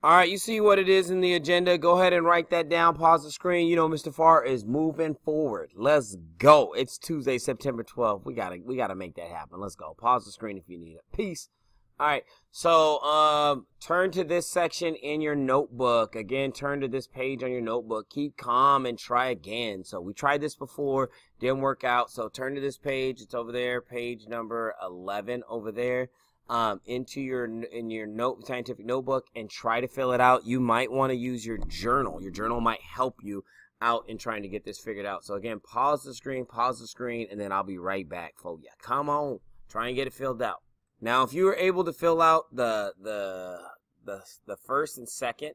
All right, you see what it is in the agenda. Go ahead and write that down. Pause the screen. You know Mr. Farr is moving forward. Let's go. It's Tuesday, September 12th. We gotta make that happen. Let's go. Pause the screen if you need it. Peace. All right. So turn to this section in your notebook. Again, turn to this page on your notebook. Keep calm and try again. So we tried this before, didn't work out. So turn to this page. It's over there, page number 11 over there. Into your scientific notebook and try to fill it out. You might want to use your journal. Your journal might help you out in trying to get this figured out. So again, pause the screen, and then I'll be right back for you. Come on, try and get it filled out. Now, if you were able to fill out the first and second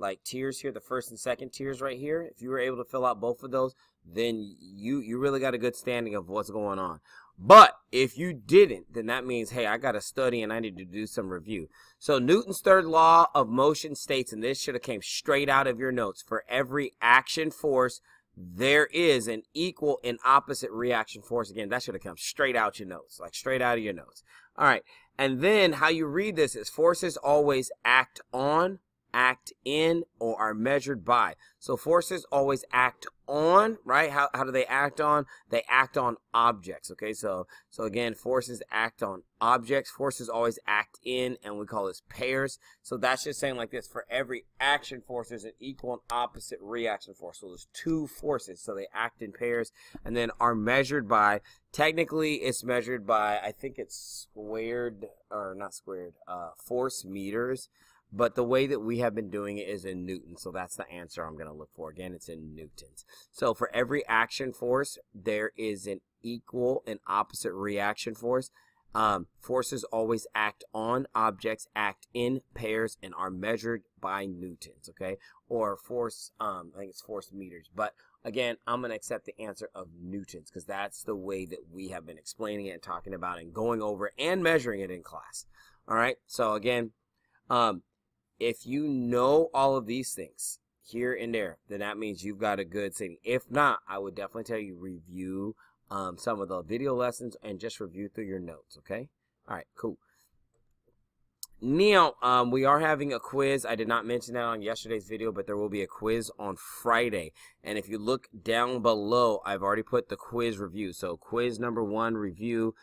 like tiers here, the first and second tiers right here, if you were able to fill out both of those, then you really got a good standing of what's going on. But if you didn't, then that means, hey, I got to study and I need to do some review. So Newton's third law of motion states, and this should have came straight out of your notes, for every action force, there is an equal and opposite reaction force. Again, that should have come straight out your notes, like straight out of your notes. All right. And then how you read this is forces always act on, act in, or are measured by. So forces always act on, right? How do they act on? They act on objects, okay? So again, forces act on objects. Forces always act in, and we call this pairs. So that's just saying like this: for every action force, there's an equal and opposite reaction force. So there's two forces, so they act in pairs, and then are measured by, technically it's measured by, I think it's squared, or not squared, force meters. But the way that we have been doing it is in Newton. So that's the answer I'm going to look for. Again, it's in Newtons. So for every action force, there is an equal and opposite reaction force. Forces always act on objects, act in pairs, and are measured by Newtons, okay? Or force, I think it's force meters. But again, I'm going to accept the answer of Newtons because that's the way that we have been explaining it and talking about it and going over it and measuring it in class. All right? So again, if you know all of these things here and there, then that means you've got a good sitting. If not, I would definitely tell you review some of the video lessons and just review through your notes, okay? All right, cool. Now, we are having a quiz. I did not mention that on yesterday's video, but there will be a quiz on Friday. And if you look down below, I've already put the quiz review. So quiz number 1 review.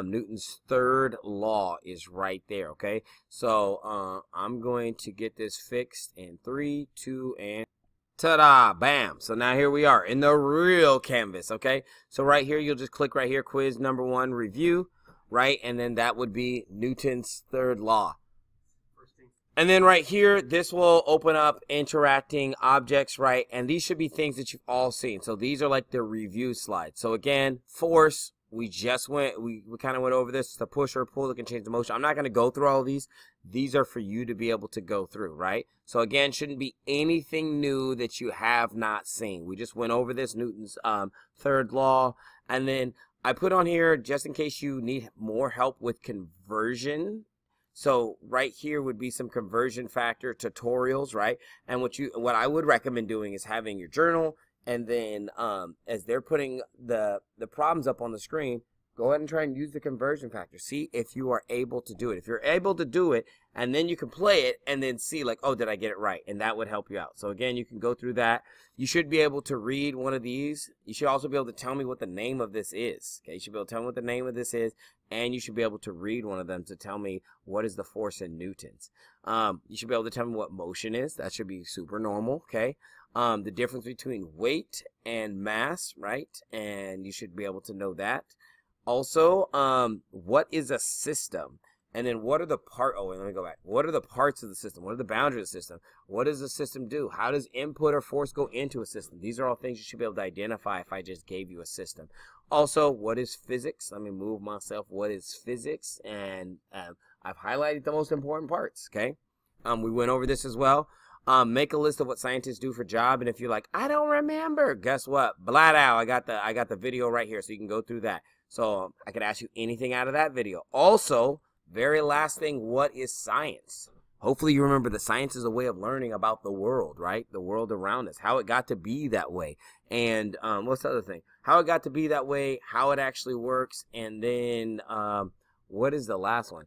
Newton's third law is right there, okay? So I'm going to get this fixed in 3, 2, and ta-da, bam. So now here we are in the real canvas, okay? So right here, you'll just click right here, quiz number 1, review, right? And then that would be Newton's third law. And then right here, this will open up interacting objects, right? And these should be things that you've all seen. So these are like the review slides. So again, force. We just we kind of went over this. It's a push or a pull that can change the motion. I'm not going to go through all of these. These are for you to be able to go through, right? So again, shouldn't be anything new that you have not seen. We just went over this, Newton's third law. And then I put on here, just in case you need more help with conversion. So right here would be some conversion factor tutorials, right? And what I would recommend doing is having your journal. And then as they're putting the problems up on the screen, go ahead and try and use the conversion factor. See if you are able to do it. If you're able to do it, and then you can play it and then see like, oh, did I get it right? And that would help you out. So again, you can go through that. You should be able to read one of these. You should also be able to tell me what the name of this is. Okay, you should be able to tell me what the name of this is. And you should be able to read one of them to tell me what is the force in newtons. You should be able to tell me what motion is. That should be super normal, okay? The difference between weight and mass, right? And you should be able to know that. Also, what is a system? And then what are the let me go back. What are the parts of the system? What are the boundaries of the system? What does the system do? How does input or force go into a system? These are all things you should be able to identify if I just gave you a system. Also, what is physics? Let me move myself. What is physics? And I've highlighted the most important parts, okay? We went over this as well. Make a list of what scientists do for job, and if you're like, I don't remember, guess what? Blat out. I got the video right here, so you can go through that. So I could ask you anything out of that video. Also, very last thing, what is science? Hopefully you remember that science is a way of learning about the world, right? The world around us, how it got to be that way. And what's the other thing? How it got to be that way, how it actually works, and then what is the last one?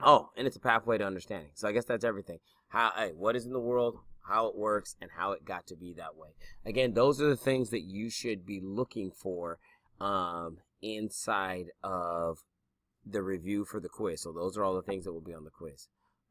Oh, and it's a pathway to understanding. So I guess that's everything. Hey, what is in the world, how it works, and how it got to be that way. Again, those are the things that you should be looking for inside of the review for the quiz. So those are all the things that will be on the quiz.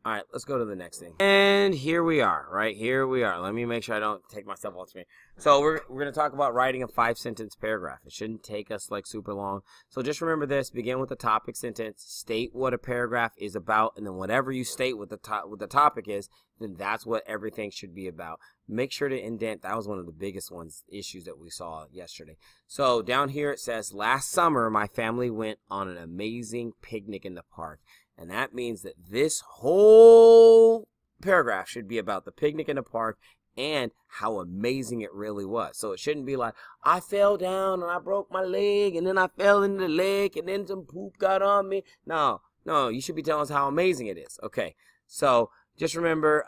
All right, let's go to the next thing. And here we are, right? Here we are. Let me make sure I don't take myself off screen. So we're going to talk about writing a 5-sentence paragraph. It shouldn't take us like super long. So just remember this. Begin with the topic sentence. State what a paragraph is about. And then whatever you state what the topic is, then that's what everything should be about. Make sure to indent. That was one of the biggest issues that we saw yesterday. So down here it says, last summer my family went on an amazing picnic in the park. And that means that this whole paragraph should be about the picnic in the park and how amazing it really was. So it shouldn't be like, I fell down and I broke my leg and then I fell into the lake and then some poop got on me. No, you should be telling us how amazing it is. Okay, so just remember,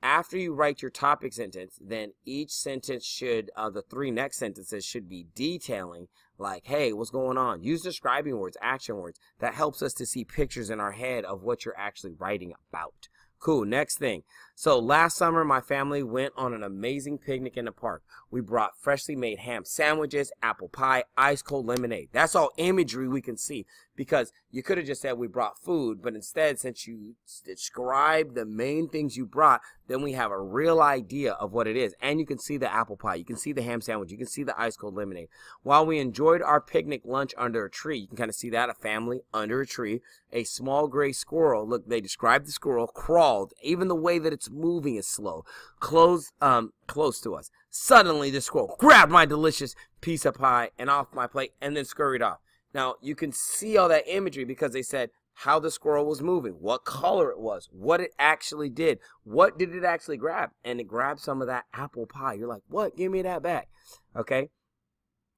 after you write your topic sentence, then each sentence should, the 3 next sentences should be detailing, like, hey, what's going on? Use describing words, action words. That helps us to see pictures in our head of what you're actually writing about. Cool, next thing. So last summer, my family went on an amazing picnic in the park. We brought freshly made ham sandwiches, apple pie, ice cold lemonade. That's all imagery we can see, because you could have just said we brought food, but instead, since you describe the main things you brought, then we have a real idea of what it is. And you can see the apple pie, you can see the ham sandwich, you can see the ice cold lemonade. While we enjoyed our picnic lunch under a tree, you can kind of see that, a family under a tree. A small gray squirrel, look, they described the squirrel, crawled. Even the way that it's moving is slow. Close to us. Suddenly, the squirrel grabbed my delicious piece of pie and off my plate and then scurried off. Now, you can see all that imagery because they said how the squirrel was moving, what color it was, what it actually did, what did it actually grab, and it grabbed some of that apple pie. You're like, what? Give me that back. Okay?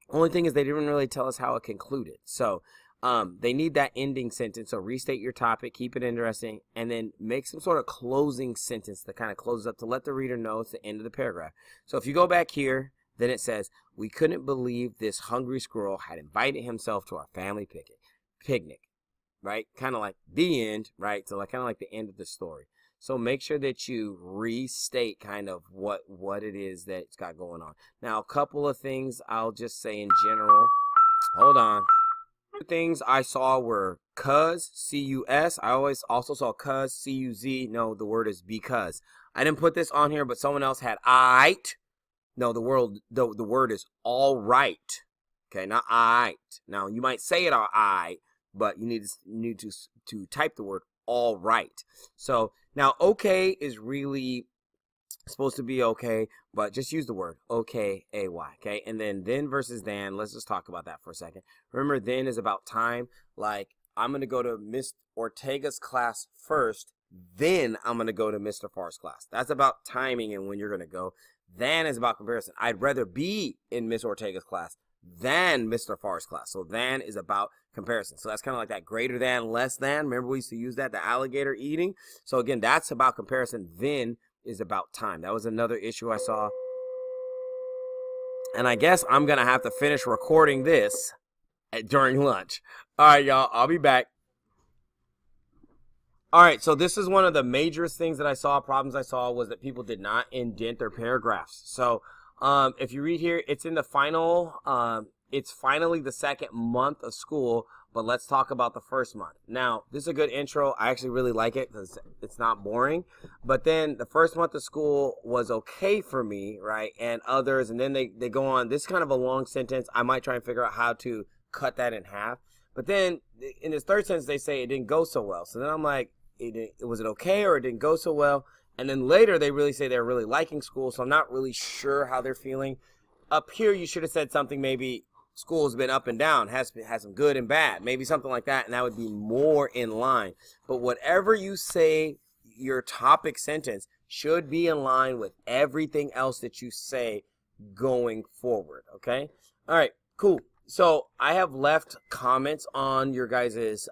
Only thing is they didn't really tell us how it concluded. So, they need that ending sentence. So restate your topic, keep it interesting, and then make some sort of closing sentence that kind of closes up to let the reader know it's the end of the paragraph. So if you go back here, then it says, we couldn't believe this hungry squirrel had invited himself to our family picnic, right? Kind of like the end, right? So like kind of like the end of the story. So make sure that you restate kind of what it is that's got going on. Now, a couple of things I'll just say in general. Hold on. Things I saw were cuz, C-U-S. I always also saw cuz, C-U-Z. No, the word is because. I didn't put this on here, but someone else had aight. No, the word is all right. Okay, not aight. Now, you might say it all aight, but you need to type the word all right. So, now okay is really supposed to be okay, but just use the word okay, A-Y, okay? And then versus than, let's just talk about that for a second. Remember, then is about time. Like, I'm going to go to Miss Ortega's class first, then I'm going to go to Mr. Farr's class. That's about timing and when you're going to go. Than is about comparison. I'd rather be in Miss Ortega's class than Mr. Farr's class. So than is about comparison. So that's kind of like that greater than, less than. Remember we used to use that, the alligator eating? So again, that's about comparison. Then is about time. That was another issue I saw. And I guess I'm going to have to finish recording this during lunch. All right, y'all. I'll be back. All right, so this is one of the major things that I saw, problems I saw, was that people did not indent their paragraphs. So if you read here, it's in the final, it's finally the 2nd month of school, but let's talk about the 1st month. Now, this is a good intro. I actually really like it because it's not boring. But then the 1st month of school was okay for me, right, and others, and then they go on. This is kind of a long sentence. I might try and figure out how to cut that in half. But then in this 3rd sentence, they say it didn't go so well. So then I'm like, was it okay or it didn't go so well? And then later they really say they're really liking school, so I'm not really sure how they're feeling. Up here you should have said something, maybe school's been up and down, has some good and bad, maybe something like that, and that would be more in line. But whatever you say, your topic sentence should be in line with everything else that you say going forward, okay? All right, cool. So I have left comments on your guys'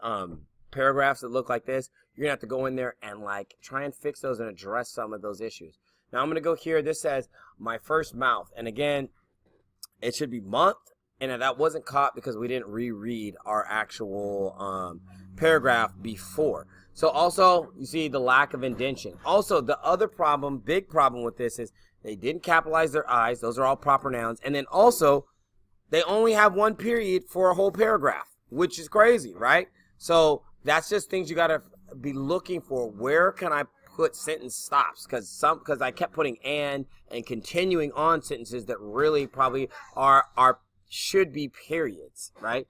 paragraphs that look like this. You're gonna have to go in there and like try and fix those and address some of those issues. Now I'm gonna go here. This says my first mouth, and again, it should be month, and that wasn't caught because we didn't reread our actual paragraph before. So also, you see the lack of indentation. Also, the other problem, big problem with this is they didn't capitalize their I's. Those are all proper nouns. And then also, they only have one period for a whole paragraph, which is crazy, right? So that's just things you got to be looking for. Where can I put sentence stops? Because I kept putting and continuing on sentences that really probably should be periods, right?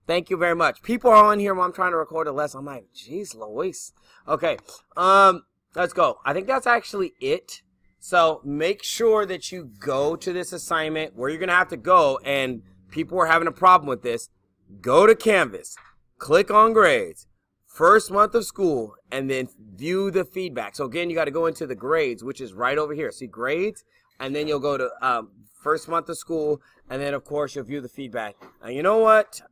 Thank you very much. People are on here while I'm trying to record a lesson. I'm like, geez, Louise. Okay, let's go. I think that's actually it. So make sure that you go to this assignment where you're going to have to go, and people are having a problem with this. Go to Canvas, click on grades, first month of school, and then view the feedback. So again, you got to go into the grades, which is right over here. See grades, and then you'll go to first month of school, and then of course you'll view the feedback. Now you know what?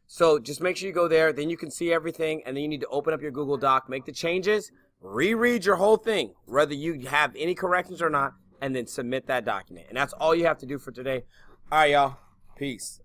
So just make sure you go there, then you can see everything, and then you need to open up your Google Doc, make the changes, reread your whole thing, whether you have any corrections or not, and then submit that document. And that's all you have to do for today. All right, y'all. Peace.